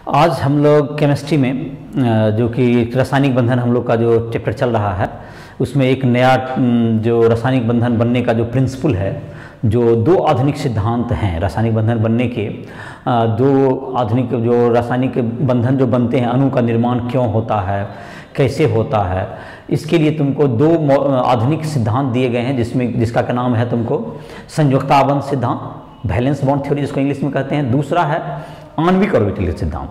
आज हम लोग केमिस्ट्री में जो कि रासायनिक बंधन हम लोग का जो चैप्टर चल रहा है उसमें एक नया जो रासायनिक बंधन बनने का जो प्रिंसिपल है, जो दो आधुनिक सिद्धांत हैं रासायनिक बंधन बनने के। दो आधुनिक जो रासायनिक बंधन जो बनते हैं, अणु का निर्माण क्यों होता है, कैसे होता है, इसके लिए तुमको दो आधुनिक सिद्धांत दिए गए हैं, जिसका का नाम है तुमको संयुक्ताबंध सिद्धांत, वैलेंस बॉन्ड थ्योरी जिसको इंग्लिश में कहते हैं। दूसरा है आणविक ऑर्बिटल सिद्धांत।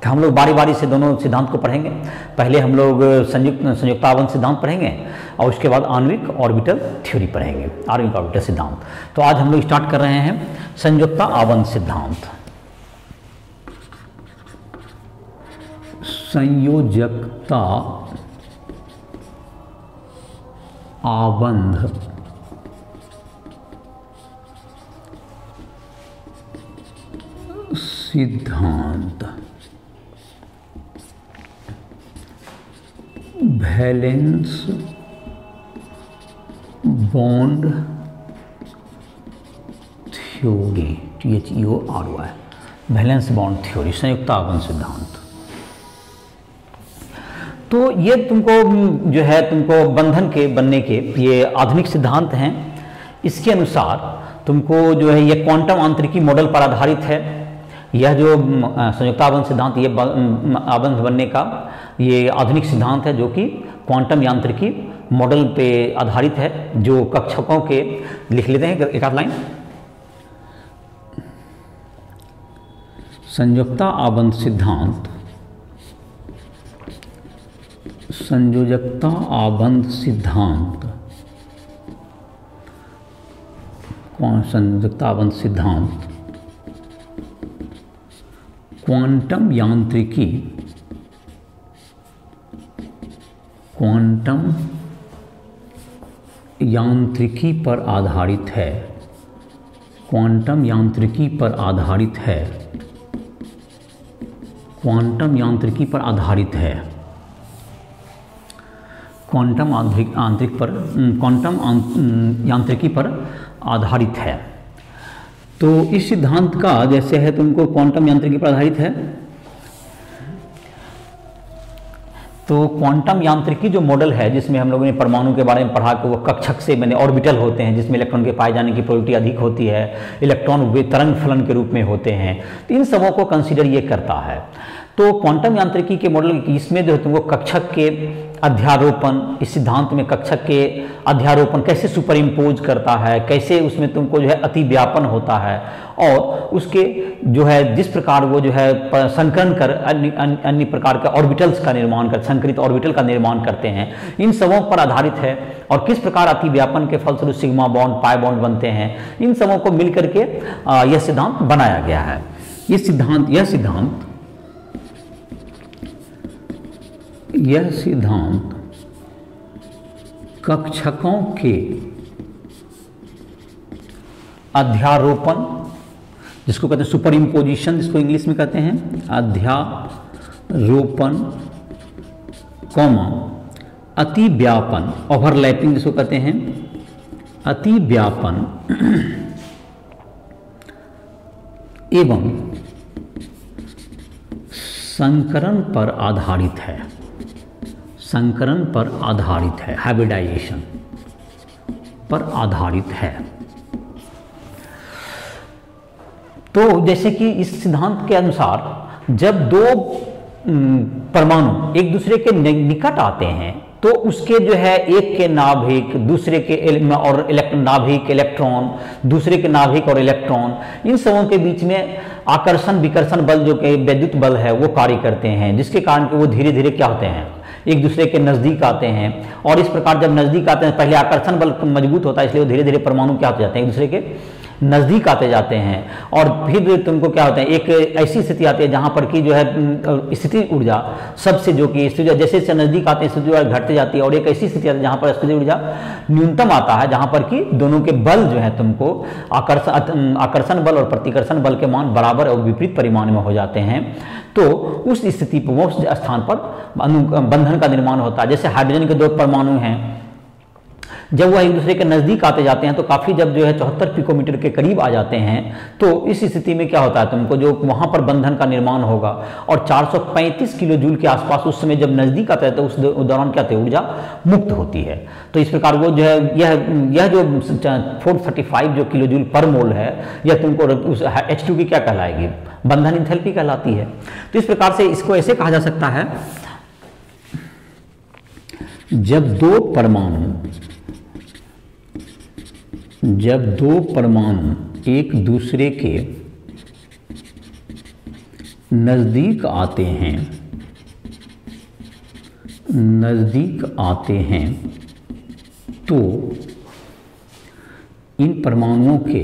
तो हम लोग बारी बारी से दोनों सिद्धांत को पढ़ेंगे। पहले हम लोग संयुक्ताबंध सिद्धांत पढ़ेंगे और उसके बाद आणविक ऑर्बिटल थ्योरी पढ़ेंगे, आणविक ऑर्बिटल सिद्धांत। तो आज हम लोग स्टार्ट कर रहे हैं संयुक्ता आबंध सिद्धांत। संयोजकता आबंध सिद्धांत। Valence bond theory, THEORY, valence bond theory, संयुक्त आबंध सिद्धांत। तो ये तुमको जो है तुमको बंधन के बनने के ये आधुनिक सिद्धांत हैं। इसके अनुसार तुमको जो है ये क्वांटम आंतरिकी मॉडल पर आधारित है। यह जो संयुक्ताबंध सिद्धांत ये आबंध बनने का ये आधुनिक सिद्धांत है जो कि क्वांटम यांत्रिकी मॉडल पे आधारित है। जो कक्षकों के लिख लेते हैं एक आध लाइन। संयुक्ता आबंध सिद्धांत संयोजकता आबंध सिद्धांत, संयोजकता आबंध सिद्धांत क्वांटम यांत्रिकी पर आधारित है। क्वांटम यांत्रिकी पर आधारित है। क्वांटम यांत्रिकी पर आधारित है। क्वांटम यांत्रिकी पर आधारित है। तो इस सिद्धांत का जैसे है तुमको क्वांटम यांत्रिकी पर आधारित है, तो क्वांटम यांत्रिकी जो मॉडल है जिसमें हम लोगों ने परमाणु के बारे में पढ़ा कि वो कक्षक से मैंने ऑर्बिटल होते हैं जिसमें इलेक्ट्रॉन के पाए जाने की प्रोबेबिलिटी अधिक होती है, इलेक्ट्रॉन वे तरंग फलन के रूप में होते हैं। तो इन सबों को कंसीडर ये करता है। तो क्वांटम यांत्रिकी के मॉडल इसमें जो है तुमको कक्षक के अध्यारोपण, इस सिद्धांत में कक्षक के अध्यारोपण कैसे सुपर इम्पोज करता है, कैसे उसमें तुमको जो है अतिव्यापन होता है और उसके जो है जिस प्रकार वो जो है संकरण कर अन्य प्रकार के ऑर्बिटल्स का निर्माण कर, संकरित ऑर्बिटल का निर्माण करते हैं, इन सबों पर आधारित है। और किस प्रकार अतिव्यापन के फलस्वरूप सिग्मा बॉन्ड, पाई बॉन्ड बनते हैं, इन सबों को मिलकर के यह सिद्धांत बनाया गया है। यह सिद्धांत कक्षकों के अध्यारोपण, जिसको कहते हैं सुपर इम्पोजिशन, जिसको इंग्लिश में कहते हैं अध्यारोपण, अतिव्यापन, ओवरलैपिंग जिसको कहते हैं अतिव्यापन, एवं संकरण पर आधारित है। संकरण पर आधारित है, हाइब्रिडाइजेशन पर आधारित है। तो जैसे कि इस सिद्धांत के अनुसार जब दो परमाणु एक दूसरे के निकट आते हैं तो उसके जो है एक के नाभिक दूसरे के और नाभिक इलेक्ट्रॉन, दूसरे के नाभिक और इलेक्ट्रॉन, इन सबों के बीच में आकर्षण विकर्षण बल जो कि वैद्युत बल है वो कार्य करते हैं, जिसके कारण कि वो धीरे धीरे क्या होते हैं, एक दूसरे के नज़दीक आते हैं। और इस प्रकार जब नज़दीक आते हैं, पहले आकर्षण बल मजबूत होता है, इसलिए वो धीरे धीरे परमाणु क्या होते जाते हैं, एक दूसरे के नज़दीक आते जाते हैं। और फिर तुमको क्या होता है, एक ऐसी स्थिति आती है जहाँ पर कि जो है स्थिति ऊर्जा सबसे जो कि स्थिति जैसे जैसे नज़दीक आते हैं स्थिति ऊर्जा घटते जाती है। और एक ऐसी स्थिति आती है जहाँ पर स्थिति ऊर्जा न्यूनतम आता है, जहाँ पर कि दोनों के बल जो है तुमको आकर्षण बल और प्रतिकर्षण बल के मान बराबर और विपरीत परिमाण में हो जाते हैं। तो उस स्थिति पर, वो स्थान पर बंधन का निर्माण होता है। जैसे हाइड्रोजन के दो परमाणु हैं जब वह एक दूसरे के नज़दीक आते जाते हैं तो काफ़ी जब जो है 74 पिकोमीटर के करीब आ जाते हैं तो इस स्थिति में क्या होता है, तुमको जो वहाँ पर बंधन का निर्माण होगा और 435 किलो जूल के आसपास उस समय जब नज़दीक आता है तो उस दौरान क्या होती है, ऊर्जा मुक्त होती है। तो इस प्रकार वो जो है यह जो 435 जो किलो जूल पर मोल है यह तुमको उस H2 की क्या कहलाएगी, बंधन इंथैल्पी कहलाती है। तो इस प्रकार से इसको ऐसे कहा जा सकता है, जब दो परमाणु एक दूसरे के नज़दीक आते हैं तो इन परमाणुओं के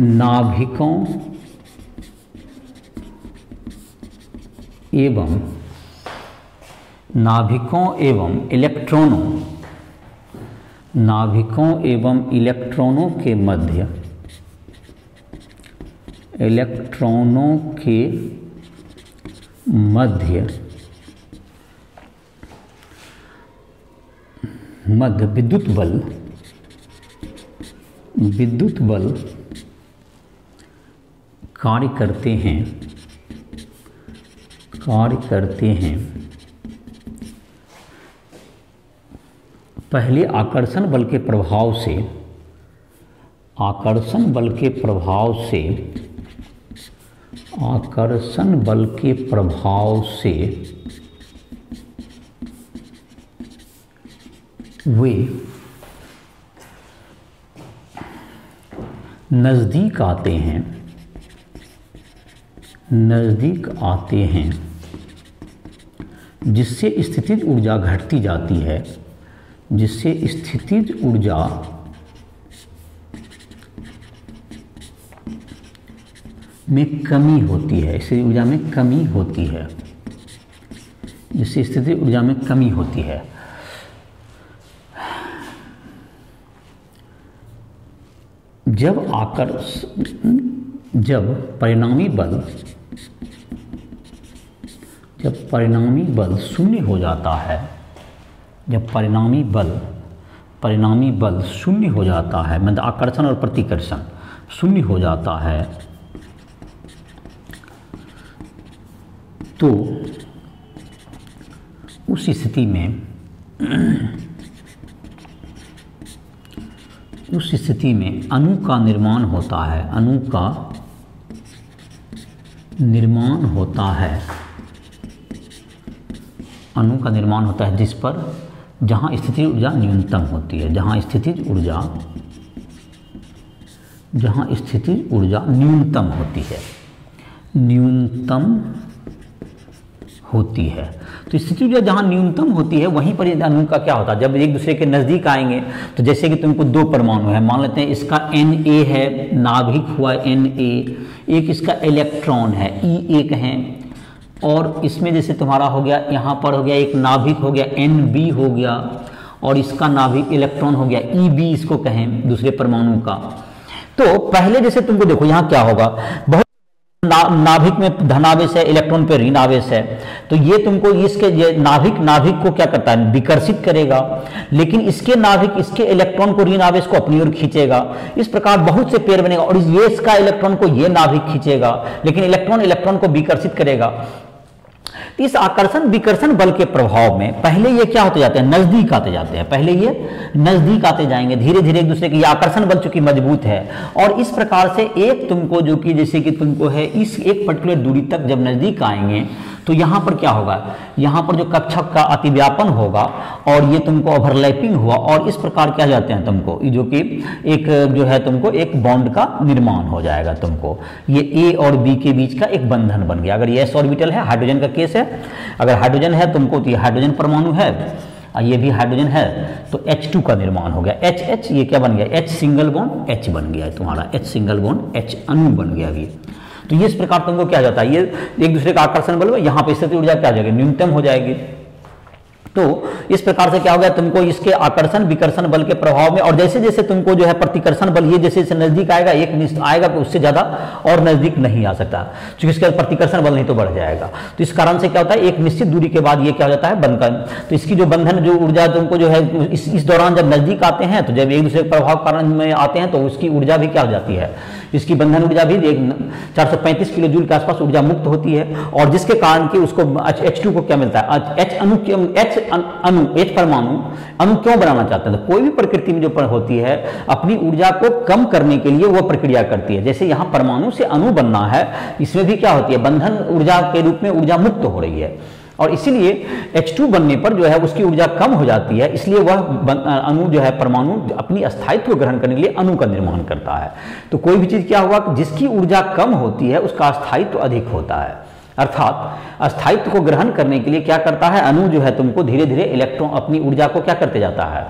नाभिकों एवं इलेक्ट्रॉनों के मध्य विद्युत बल कार्य करते हैं। पहले आकर्षण बल के प्रभाव से वे नज़दीक आते हैं जिससे स्थितिज ऊर्जा घटती जाती है, जिससे स्थितिज ऊर्जा में कमी होती है, इससे ऊर्जा में कमी होती है, जिससे स्थितिज ऊर्जा में कमी होती है। जब परिणामी बल शून्य हो जाता है, परिणामी बल शून्य हो जाता है, मतलब आकर्षण और प्रतिकर्षण शून्य हो जाता है, तो उस स्थिति में अणु का निर्माण होता है, जिस पर जहाँ स्थितिज ऊर्जा न्यूनतम होती है, जहाँ स्थितिज ऊर्जा न्यूनतम होती है। तो स्थितिज ऊर्जा जहाँ न्यूनतम होती है वहीं पर अणु का क्या होता है, जब एक दूसरे के नज़दीक आएंगे तो जैसे कि तुमको दो परमाणु है, मान लेते हैं इसका Na है, नाभिक हुआ Na, एक इसका इलेक्ट्रॉन है E1 है, और इसमें जैसे तुम्हारा हो गया, यहाँ पर हो गया एक नाभिक हो गया Nb हो गया, और इसका नाभिक इलेक्ट्रॉन हो गया Eb, इसको कहें दूसरे परमाणु का। तो पहले जैसे तुमको देखो यहाँ क्या होगा, बहुत नाभिक में धनावेश है, इलेक्ट्रॉन पे ऋण आवेश है, तो ये तुमको ये नाभिक को क्या करता है, विकर्षित करेगा, लेकिन इसके नाभिक इसके इलेक्ट्रॉन को ऋण आवेश को अपनी ओर खींचेगा। इस प्रकार बहुत से पेयर बनेगा, और ये इसका इलेक्ट्रॉन को ये नाभिक खींचेगा, लेकिन इलेक्ट्रॉन को विकर्षित करेगा। इस आकर्षण विकर्षण बल के प्रभाव में पहले ये क्या होते जाते हैं, नजदीक आते जाते हैं, पहले ये नजदीक आते जाएंगे, धीरे धीरे एक दूसरे के, ये आकर्षण बल चूंकि मजबूत है, और इस प्रकार से एक तुमको जो कि जैसे कि तुमको है इस एक पर्टिकुलर दूरी तक जब नजदीक आएंगे तो यहाँ पर क्या होगा, यहाँ पर जो कक्षक का अतिव्यापन होगा और ये तुमको ओवरलैपिंग हुआ, और इस प्रकार क्या जाते हैं तुमको जो कि एक जो है तुमको एक बॉन्ड का निर्माण हो जाएगा, तुमको ये A और B के बीच का एक बंधन बन गया। अगर ये s ऑर्बिटल है, हाइड्रोजन का केस है, अगर हाइड्रोजन है तुमको तो ये हाइड्रोजन परमाणु है, ये भी हाइड्रोजन है, तो H2 का निर्माण हो गया, H ये क्या बन गया, H सिंगल बॉन्ड H बन गया है तुम्हारा, H सिंगल बॉन्ड H अणु बन गया अभी। तो ये इस प्रकार तुमको क्या जाता है, ये एक दूसरे का आकर्षण बल, यहाँ पे स्थिति ऊर्जा क्या हो जाएगी, न्यूनतम हो जाएगी। तो इस प्रकार से क्या होगा, तुमको इसके आकर्षण विकर्षण बल के प्रभाव में, और जैसे जैसे तुमको जो है प्रतिकर्षण बल ये जैसे जैसे नजदीक आएगा, एक निश्चित आएगा तो उससे ज्यादा और नजदीक नहीं आ सकता, क्योंकि इसके प्रतिकर्षण बल नहीं तो बढ़ जाएगा। तो इस कारण से क्या होता है, एक निश्चित दूरी के बाद ये क्या हो जाता है, बंधन। तो इसकी जो बंधन जो ऊर्जा तुमको जो है इस दौरान जब नजदीक आते हैं, तो जब एक दूसरे के प्रभाव कारण में आते हैं, तो उसकी ऊर्जा भी क्या हो जाती है, इसकी बंधन ऊर्जा भी 435 किलो जूल के आसपास ऊर्जा मुक्त होती है। और जिसके कारण कि उसको H2 को क्या मिलता है, H परमाणु अणु क्यों बनाना चाहते हैं, तो कोई भी प्रकृति में जो होती है अपनी ऊर्जा को कम करने के लिए वह प्रक्रिया करती है। जैसे यहाँ परमाणु से अणु बनना है, इसमें भी क्या होती है, बंधन ऊर्जा के रूप में ऊर्जा मुक्त हो रही है, और इसीलिए H2 बनने पर जो है उसकी ऊर्जा कम हो जाती है, इसलिए वह अणु जो है परमाणु अपनी अस्थायित्व ग्रहण करने के लिए अणु का निर्माण करता है। तो कोई भी चीज क्या हुआ कि जिसकी ऊर्जा कम होती है उसका अस्थायित्व अधिक होता है, अर्थात अस्थायित्व को ग्रहण करने के लिए क्या करता है, अणु जो है तुमको धीरे धीरे इलेक्ट्रॉन अपनी ऊर्जा को क्या करते जाता है,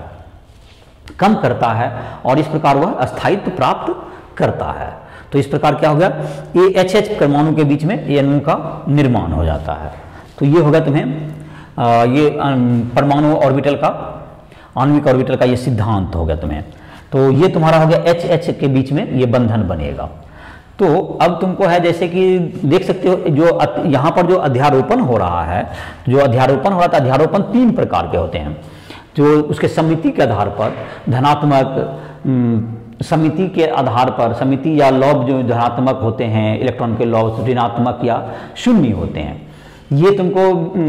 कम करता है, और इस प्रकार वह अस्थायित्व प्राप्त करता है। तो इस प्रकार क्या हो गया, ये HH परमाणु के बीच में ये अणु का निर्माण हो जाता है। तो ये होगा तुम्हें ये परमाणु ऑर्बिटल का, आणविक ऑर्बिटल का ये सिद्धांत हो गया तुम्हें। तो ये तुम्हारा हो गया HH के बीच में ये बंधन बनेगा। तो अब तुमको है जैसे कि देख सकते हो जो यहाँ पर जो अध्यारोपण हो रहा है, जो अध्यारोपण हो रहा था, अध्यारोपण 3 प्रकार के होते हैं, जो उसके समिति के आधार पर धनात्मक, समिति के आधार पर समिति या लॉब जो धनात्मक होते हैं, इलेक्ट्रॉन के लॉब ऋणात्मक या शून्य होते हैं। ये तुमको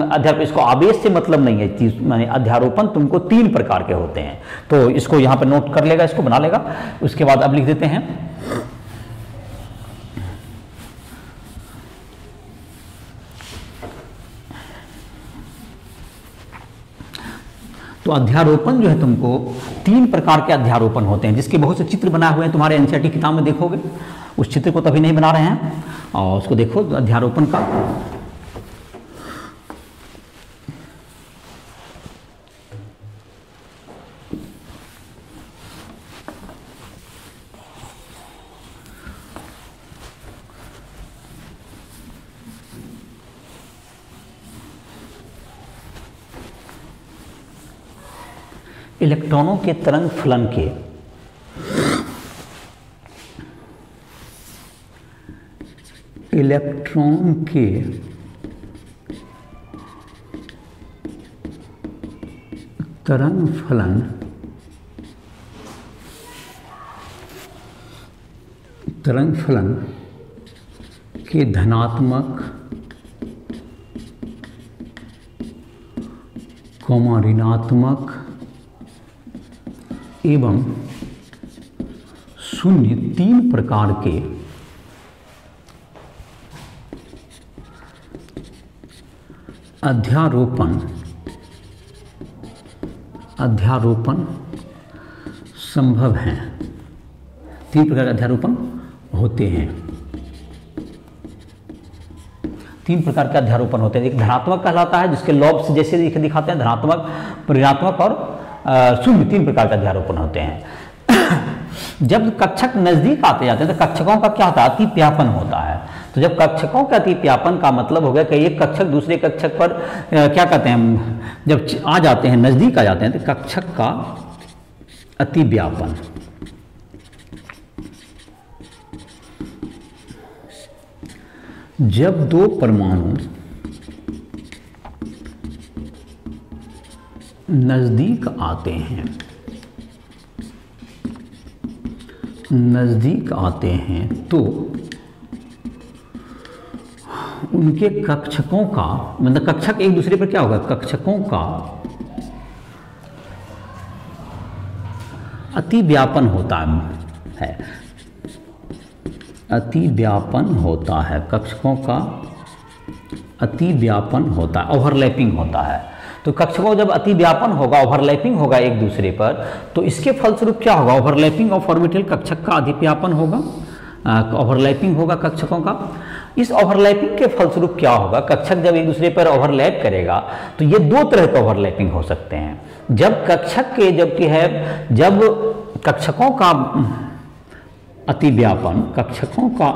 अध्यारोपण, इसको आवेश से मतलब नहीं है, माने अध्यारोपण तुमको 3 प्रकार के होते हैं। तो इसको यहाँ पर नोट कर लेगा, इसको बना लेगा। उसके बाद अब लिख देते हैं, तो अध्यारोपण जो है तुमको 3 प्रकार के अध्यारोपण होते हैं, जिसके बहुत से चित्र बनाए हुए हैं, तुम्हारे एनसीईआरटी किताब में देखोगे। उस चित्र को तभी नहीं बना रहे हैं, और उसको देखो अध्यारोपण का। इलेक्ट्रॉनों के तरंग फलन के इलेक्ट्रॉन के तरंग फलन के धनात्मक ऋणात्मक एवं शून्य 3 प्रकार के अध्यारोपण संभव हैं। 3 प्रकार के अध्यारोपण होते हैं। 3 प्रकार के अध्यारोपण होते हैं। एक धनात्मक कहलाता है, जिसके लॉब्स जैसे दिखाते हैं, धनात्मक, ऋणात्मक और शून्य 3 प्रकार के अध्यारोपण होते हैं। जब कक्षक नजदीक आते जाते हैं तो कक्षकों का क्या होता है, अतिव्यापन होता है। तो जब कक्षकों का अतिव्यापन का मतलब हो गया कि एक कक्षक दूसरे कक्षक पर क्या कहते हैं, जब आ जाते हैं, नजदीक आ जाते हैं, तो कक्षक का अतिव्यापन। जब 2 परमाणु नजदीक आते हैं तो उनके कक्षकों का, मतलब कक्षक एक दूसरे पर क्या होगा, कक्षकों का अतिव्यापन होता है, अतिव्यापन होता है, कक्षकों का अतिव्यापन होता है, ओवरलैपिंग होता है। तो कक्षकों जब अतिव्यापन होगा, ओवरलैपिंग होगा एक दूसरे पर, तो इसके फलस्वरूप क्या होगा, ओवरलैपिंग ऑफ ऑर्बिटल, कक्षक का अधिव्यापन होगा, ओवरलैपिंग होगा कक्षकों का। इस ओवरलैपिंग के फलस्वरूप क्या होगा, कक्षक जब एक दूसरे पर ओवरलैप करेगा तो ये 2 तरह के ओवरलैपिंग हो सकते हैं। जब कक्षक के जब कक्षकों का अतिव्यापन, कक्षकों का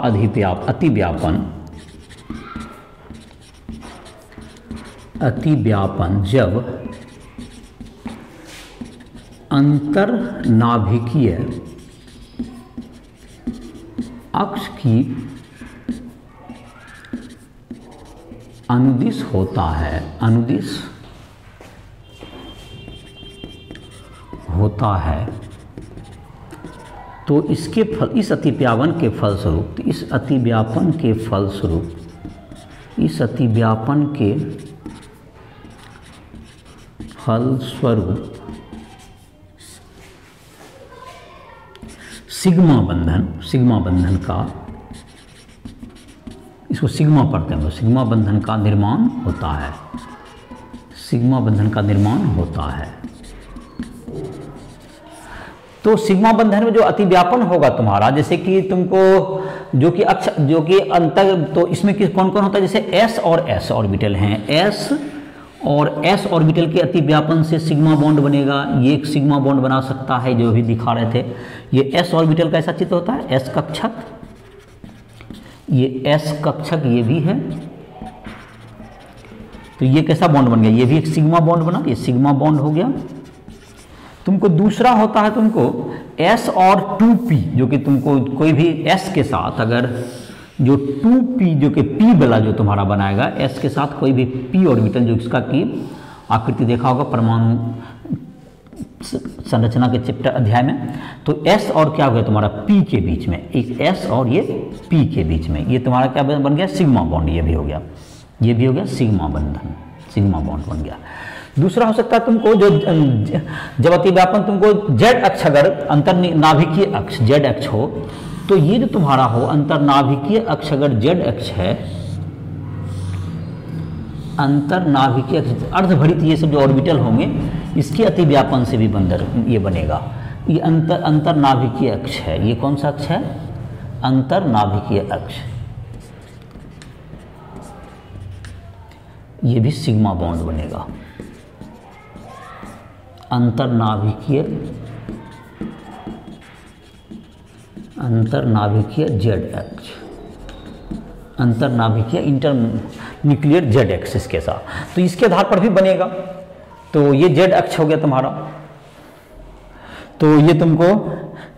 अतिव्यापन जब अंतरनाभिकीय अक्ष की अनुदिश होता है, अनुदिश होता है, तो इसके फल, इस अतिव्यापन के फलस्वरूप, इस अतिव्यापन के फलस्वरूप, इस अतिव्यापन के फलस्वरूप सिग्मा बंधन, सिग्मा बंधन का, इसको सिग्मा पढ़ते हैं, सिग्मा बंधन का निर्माण होता है, सिग्मा बंधन का निर्माण होता है। तो सिग्मा बंधन में जो अतिव्यापन होगा तुम्हारा, जैसे कि तुमको जो कि अक्ष, जो कि अंतर, तो इसमें कौन कौन होता है, जैसे एस और एस ऑर्बिटल हैं, एस और एस ऑर्बिटल के अतिव्यापन से सिग्मा बॉन्ड बनेगा। ये एक सिग्मा बॉन्ड बना सकता है, जो भी दिखा रहे थे। ये एस ऑर्बिटल का ऐसा चित्र होता है, एस कक्षक, ये एस कक्षक, ये भी है। तो ये कैसा बॉन्ड बन गया, ये भी एक सिग्मा बॉन्ड बना, ये सिग्मा बॉन्ड हो गया। तुमको दूसरा होता है, तुमको S और 2p, जो कि तुमको कोई भी S के साथ अगर जो 2p जो कि p वाला जो तुम्हारा बनाएगा, S के साथ कोई भी p ऑर्बिटल, जो इसका की आकृति देखा होगा परमाणु संरचना के चैप्टर अध्याय में, तो S और क्या हो गया तुम्हारा p के बीच में, एक S और ये p के बीच में, ये तुम्हारा क्या बन गया, सिग्मा बॉन्ड। ये भी हो गया, ये भी हो गया सिग्मा बंधन, सिग्मा बॉन्ड बन गया। दूसरा हो सकता है तुमको जो जब अतिव्यापन तुमको जेड अक्ष, अगर अंतरनाभिकीय अक्ष जेड अक्ष हो, तो ये जो तुम्हारा हो अंतरनाभिकीय अक्ष अगर जेड अक्ष है, अंतरनाभिकीय अक्ष अर्धभरित, ये सब जो ऑर्बिटल होंगे इसके अतिव्यापन से भी बंधन ये बनेगा। ये अंतरनाभिकीय अक्ष है। ये कौन सा अक्ष है, अंतरनाभिकीय अक्ष। ये भी सिग्मा बॉन्ड बनेगा, अंतरनाभिकीय जेड अक्ष, अंतरनाभिकीय इंटर न्यूक्लियर जेड एक्सिस के साथ, तो इसके आधार पर भी बनेगा। तो ये जेड अक्ष हो गया तुम्हारा, तो ये तुमको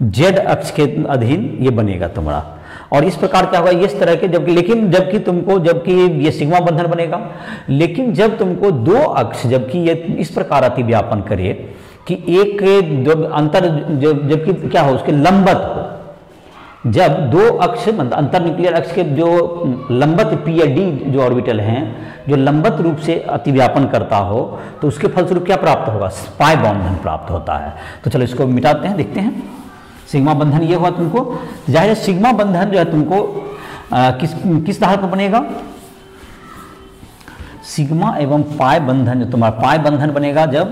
जेड अक्ष के अधीन ये बनेगा तुम्हारा। और इस प्रकार क्या होगा, इस तरह के, जबकि ये सिग्मा बंधन बनेगा। लेकिन जब तुमको दो अक्ष, जबकि ये इस प्रकार अतिव्यापन करे कि एक जब अंतर, जबकि क्या हो उसके लंबत हो, जब दो अक्ष अंतर न्यूक्लियर अक्ष के जो लंबत p या d जो ऑर्बिटल हैं, जो लंबत रूप से अतिव्यापन करता हो, तो उसके फलस्वरूप क्या प्राप्त होगा, पाई बंधन प्राप्त होता है। तो चलो इसको मिटाते हैं, देखते हैं। सिग्मा बंधन ये हुआ तुमको, जाहिर है सिग्मा बंधन जो है तुमको किस आधार पर बनेगा, सिग्मा एवं पाई बंधन, जो तुम्हारा पाई बंधन बनेगा जब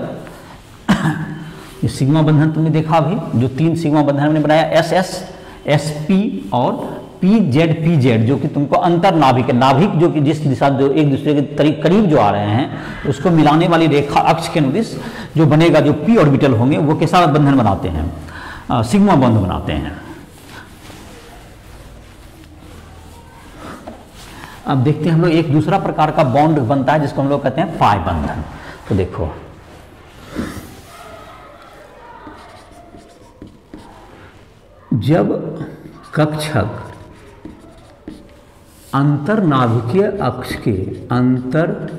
ये सिग्मा बंधन तुमने देखा अभी, जो तीन सिग्मा बंधन हमने बनाया, एस एस, एस पी और पी जेड, जो कि तुमको अंतरनाभिक, नाभिक जो कि जिस दिशा जो एक दूसरे के करीब जो आ रहे हैं उसको मिलाने वाली रेखा अक्ष के अनुदिश जो बनेगा, जो पी ऑर्बिटल होंगे वो कैसा बंधन बनाते हैं, सिग्मा बॉन्ड बनाते हैं। अब देखते हैं हम लोग एक दूसरा प्रकार का बॉन्ड बनता है जिसको हम लोग कहते हैं पाई बंधन। तो देखो, जब कक्षक अंतरनाभिकीय अक्ष के, अंतरनाभिकीय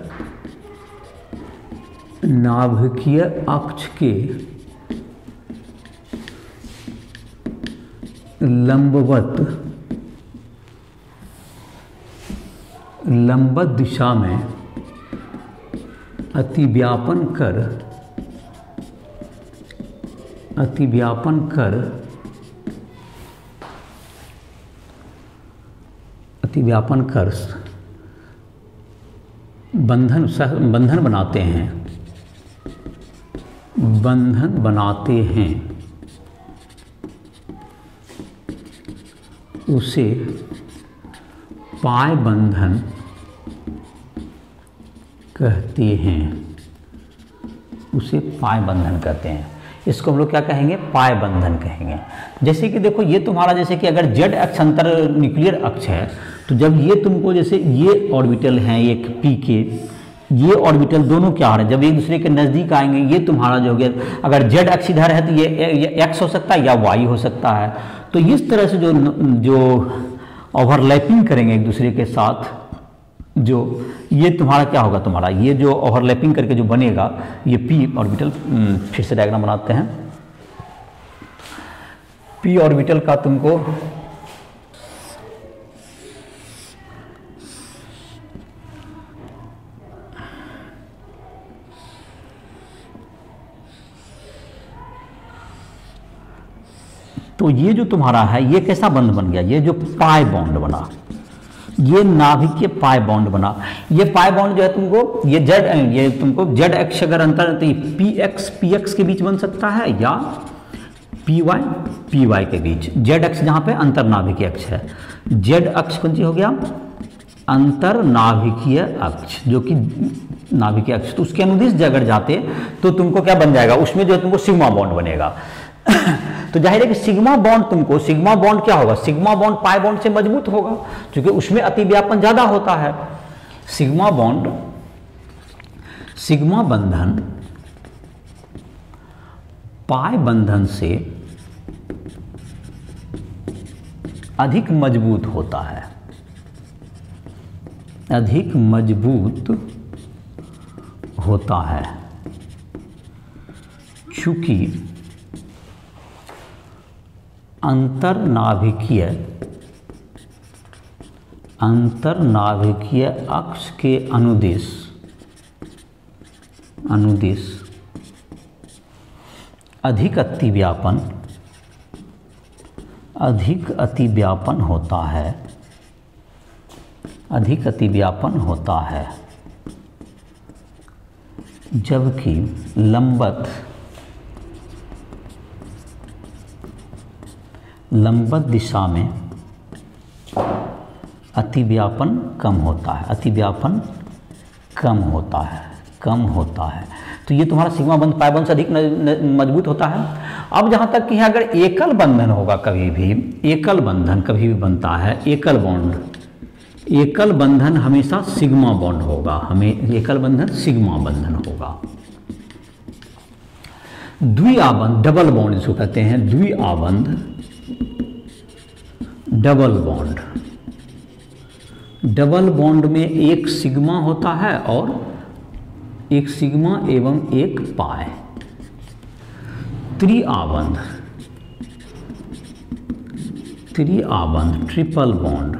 अक्ष के लंबवत दिशा में अतिव्यापन कर बंधन बनाते हैं, उसे पाई बंधन कहते हैं, उसे पाई बंधन कहते हैं। इसको हम लोग क्या कहेंगे, पाई बंधन कहेंगे। जैसे कि देखो, ये तुम्हारा जैसे कि अगर जेड अक्ष अंतर न्यूक्लियर अक्ष है, तो जब ये तुमको जैसे ये ऑर्बिटल हैं एक पी के, ये ऑर्बिटल दोनों क्या हो रहे हैं, जब एक दूसरे के नज़दीक आएंगे, ये तुम्हारा जो हो गया, अगर जेड अक्ष इधर है तो ये एक्स हो सकता है या वाई हो सकता है। तो इस तरह से जो ओवरलैपिंग करेंगे एक दूसरे के साथ, जो ये तुम्हारा क्या होगा, तुम्हारा ये जो ओवरलैपिंग करके जो बनेगा ये पी ऑर्बिटल। फिर से डायग्राम बनाते हैं। पी ऑर्बिटल का तुमको तो ये जो तुम्हारा है ये कैसा बंध बन गया, ये जो पाई बॉन्ड बना, ये नाभिकीय पाई बॉन्ड बना। ये पाई बॉन्ड जो है तुमको ये तुमको जेड एक्स अगर अंतर है तो ये पी एक्स के बीच बन सकता है या पी वाई के बीच। जेड एक्स जहां पे अंतर नाभिकीय अक्ष है, जेड अक्ष कौन सी हो गया, अंतर नाभिकीय अक्ष, जो कि नाभिकीय अक्ष, तो उसके अनुदिश अगर जाते तो तुमको क्या बन जाएगा, उसमें जो है तुमको सिग्मा बॉन्ड बनेगा। तो जाहिर है कि सिग्मा बॉन्ड क्या होगा, सिग्मा बॉन्ड पाई बॉन्ड से मजबूत होगा क्योंकि उसमें अतिव्यापन ज्यादा होता है। सिग्मा बंधन पाई बंधन से अधिक मजबूत होता है, अधिक मजबूत होता है, चूंकि अंतरनाभिकीय अक्ष के अनुदिश अधिक अतिव्यापन होता है, जबकि लंबवत दिशा में अतिव्यापन कम होता है। तो ये तुम्हारा सिग्मा बंध पाई बंध से अधिक मजबूत होता है। अब जहाँ तक कि अगर एकल बंधन होगा, कभी भी बनता है, एकल बंधन हमेशा सिग्मा बॉन्ड होगा, एकल बंधन सिग्मा बंधन होगा। द्विआबंध डबल बॉन्ड इसको कहते हैं, द्विआबंध डबल बॉन्ड में एक सिग्मा होता है और एक सिग्मा एवं एक पाई। त्रिआबंध ट्रिपल बॉन्ड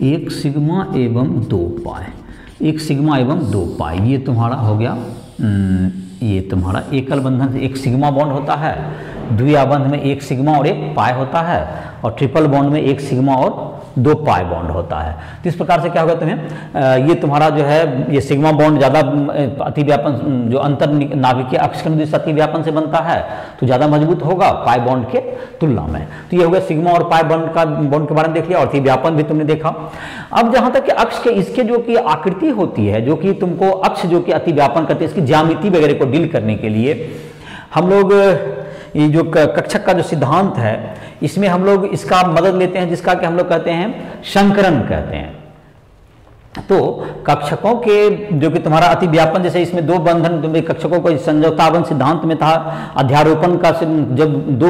एक सिग्मा एवं दो पाई, ये तुम्हारा हो गया। ये तुम्हारा एकल बंधन से एक सिग्मा बॉन्ड होता है, द्विआबंध में एक सिग्मा और एक पाई होता है, और ट्रिपल बॉन्ड में एक सिग्मा और दो पाई बॉन्ड होता है। तो इस प्रकार से क्या होगा तुम्हें, ये तुम्हारा जो है ये सिग्मा बॉन्ड ज़्यादा अतिव्यापन, जो अंतर नाभिकीय अक्ष के अनुदिश अतिव्यापन से बनता है तो ज़्यादा मजबूत होगा पाई बॉन्ड के तुलना में। तो ये हो गया सिग्मा और पाई बॉन्ड के बारे में देख लिया, और अतिव्यापन भी तुमने देखा। अब जहाँ तक कि अक्ष के इसके जो कि आकृति होती है, जो कि तुमको अक्ष जो कि अतिव्यापन करते हैं, इसकी ज्यामिति वगैरह को डील करने के लिए हम लोग ये जो कक्षक का जो सिद्धांत है, इसमें हम लोग इसका मदद लेते हैं, जिसका कि हम लोग कहते हैं संकरण कहते हैं। तो कक्षकों के जो कि तुम्हारा अतिव्यापन, जैसे इसमें दो बंधन कक्षकों को समझौताबंध सिद्धांत में था, अध्यारोपण का जब दो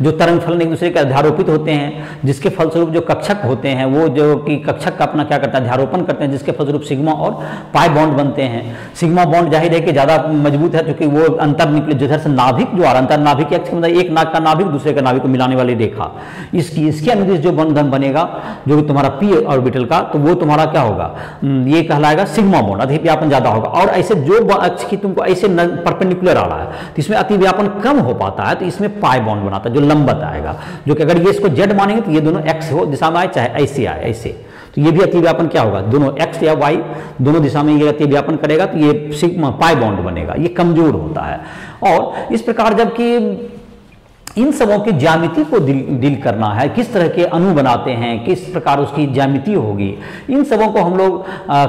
जो तरंग फलन एक दूसरे के अध्यारोपित होते हैं, जिसके फलस्वरूप जो कक्षक होते हैं वो जो कि कक्षक का अपना क्या करता है, अध्यारोपण करते हैं, जिसके फलस्वरूप सिग्मा और पाई बॉन्ड बनते हैं। सिग्मा बॉन्ड जाहिर है कि ज़्यादा मजबूत है क्योंकि वो अंतर निकले, जिधर से नाभिक जो आ रहा अंतर नाभिक अक्ष मतलब एक नाक का नाभिक दूसरे का नाभिक को मिलाने वाली रेखा, इसके अनुदिश जो बंधन बनेगा जो तुम्हारा पी ऑर्बिटल का, तो वो तुम्हारा क्या होगा, ये कहलाएगा सिग्मा बॉन्ड, अतिव्यापन ज्यादा होगा। और ऐसे जो अक्ष की तुमको ऐसे परपेंडिकुलर आ रहा है तो इसमें अतिव्यापन कम हो पाता है, तो इसमें पाई बॉन्ड बनाता है जो लंबवत आएगा, जो कि अगर ये इसको जेड मानेंगे तो ये दोनों एक्स हो दिशा में आए, चाहे ऐसे आए ऐसे, तो ये भी अतिव्यापन क्या होगा, दोनों एक्स या वाई दोनों दिशा में ये अतिव्यापन करेगा, तो ये सिग्मा पाई बॉन्ड बनेगा, ये कमजोर होता है। और इस प्रकार जबकि इन सबों की ज्यामिति को डील करना है, किस तरह के अणु बनाते हैं, किस प्रकार उसकी ज्यामिति होगी, इन सबों को हम लोग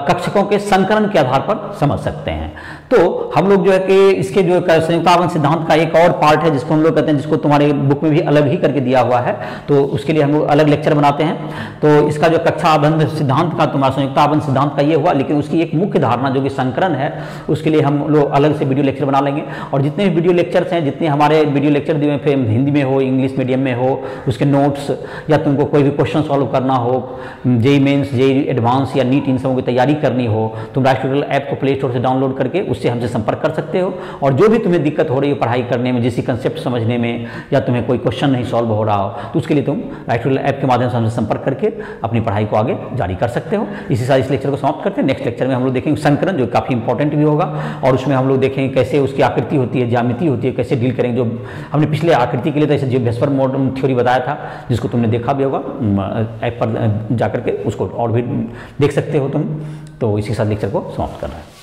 कक्षकों के संकरण के आधार पर समझ सकते हैं। तो हम लोग जो है कि इसके जो संयुक्त आबंध सिद्धांत का एक और पार्ट है जिसको हम लोग कहते हैं, जिसको तुम्हारे बुक में भी अलग ही करके दिया हुआ है, तो उसके लिए हम लोग अलग लेक्चर बनाते हैं। तो इसका जो कक्षा आबंध सिद्धांत का तुम्हारा संयुक्त आबंध सिद्धांत का ये हुआ, लेकिन उसकी एक मुख्य धारणा जो कि संकरण है, उसके लिए हम लोग अलग से वीडियो लेक्चर बना लेंगे। और जितने भी वीडियो लेक्चर्स हैं, जितने हमारे वीडियो लेक्चर दिए फिर हिंदी में हो, इंग्लिश मीडियम में हो, उसके नोट्स, या तुमको कोई भी क्वेश्चन सॉल्व करना हो, जेईई मेंस, जेईई एडवांस या नीट, इन सबों की तैयारी करनी हो, तुम राइस ट्यूटोरियल ऐप को प्ले स्टोर से डाउनलोड करके उससे हमसे संपर्क कर सकते हो। और जो भी तुम्हें दिक्कत हो रही है पढ़ाई करने में, जिस कंसेप्ट समझने में, या तुम्हें कोई क्वेश्चन नहीं सॉल्व हो रहा हो, तो उसके लिए तुम राइस ट्यूटोरियल ऐप के माध्यम से हमसे संपर्क करके अपनी पढ़ाई को आगे जारी कर सकते हो। इसी साथ इस लेक्चर को समाप्त करते हैं। नेक्स्ट लेक्चर में हम लोग देखेंगे संकरण, जो काफ़ी इंपॉर्टेंट भी होगा, और उसमें हम लोग देखेंगे कैसे उसकी आकृति होती है, ज्यामिति होती है, कैसे डील करेंगे। जो हमने पिछले आकृति के लिए तो ऐसे जो वेस्पर मॉडल थ्योरी बताया था, जिसको तुमने देखा भी होगा, ऐप पर जाकर के उसको और भी देख सकते हो तुम। तो इसी के साथ लेक्चर को समाप्त करना है।